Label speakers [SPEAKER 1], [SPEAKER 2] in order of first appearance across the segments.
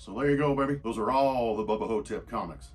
[SPEAKER 1] So there you go, baby. Those are all the Bubba Ho-Tep comics.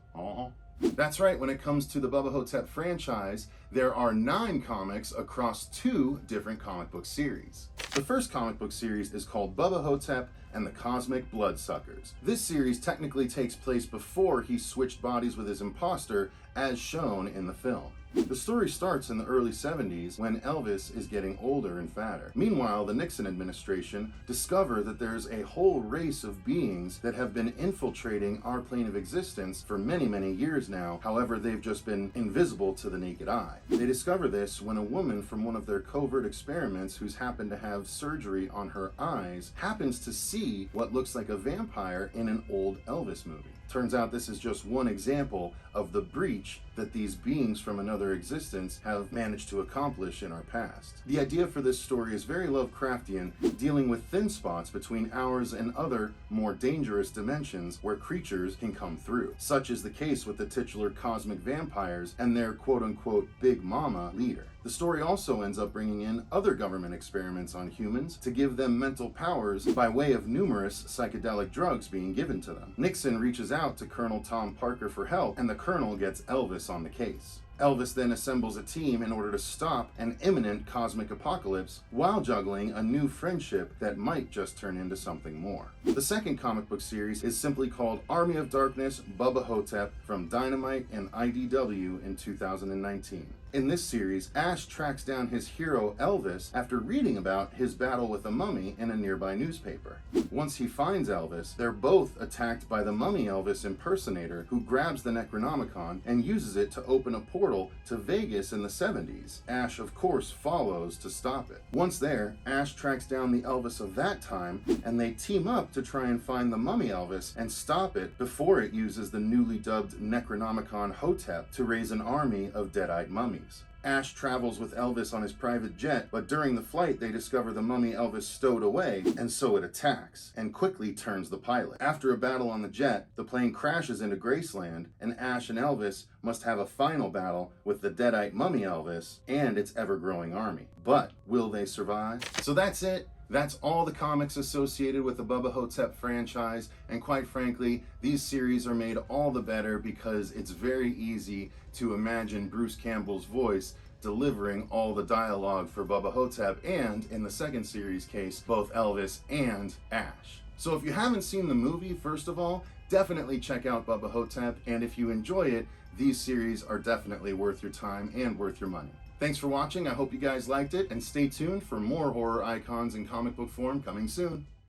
[SPEAKER 1] That's right, when it comes to the Bubba Ho-Tep franchise, there are 9 comics across 2 different comic book series. The first comic book series is called Bubba Ho-Tep and the Cosmic Bloodsuckers. This series technically takes place before he switched bodies with his imposter, as shown in the film. The story starts in the early 70s when Elvis is getting older and fatter. Meanwhile, the Nixon administration discover that there's a whole race of beings that have been infiltrating our plane of existence for many, many years now. However, they've just been invisible to the naked eye. They discover this when a woman from one of their covert experiments, who's happened to have surgery on her eyes, happens to see what looks like a vampire in an old Elvis movie. Turns out this is just one example of the breach that these beings from another existence have managed to accomplish in our past. The idea for this story is very Lovecraftian, dealing with thin spots between ours and other, more dangerous dimensions where creatures can come through. Such is the case with the titular cosmic vampires and their quote-unquote Big Mama leader. The story also ends up bringing in other government experiments on humans to give them mental powers by way of numerous psychedelic drugs being given to them. Nixon reaches out to Colonel Tom Parker for help, and the Colonel gets Elvis on the case. Elvis then assembles a team in order to stop an imminent cosmic apocalypse while juggling a new friendship that might just turn into something more. The second comic book series is simply called Army of Darkness Bubba Ho-Tep from Dynamite and IDW in 2019. In this series, Ash tracks down his hero Elvis after reading about his battle with a mummy in a nearby newspaper. Once he finds Elvis, they're both attacked by the mummy Elvis impersonator, who grabs the Necronomicon and uses it to open a portal to Vegas in the 70s. Ash, of course, follows to stop it. Once there, Ash tracks down the Elvis of that time, and they team up to try and find the mummy Elvis and stop it before it uses the newly dubbed Necronomicon Ho-Tep to raise an army of dead-eyed mummies. Ash travels with Elvis on his private jet, but during the flight they discover the mummy Elvis stowed away, and so it attacks, and quickly turns the pilot. After a battle on the jet, the plane crashes into Graceland, and Ash and Elvis must have a final battle with the deadite mummy Elvis and its ever-growing army. But will they survive? So that's it. That's all the comics associated with the Bubba Ho-Tep franchise, and quite frankly, these series are made all the better because it's very easy to imagine Bruce Campbell's voice delivering all the dialogue for Bubba Ho-Tep, and in the second series case, both Elvis and Ash. So if you haven't seen the movie, first of all, definitely check out Bubba Ho-Tep, and if you enjoy it, these series are definitely worth your time and worth your money. Thanks for watching, I hope you guys liked it, and stay tuned for more horror icons in comic book form coming soon.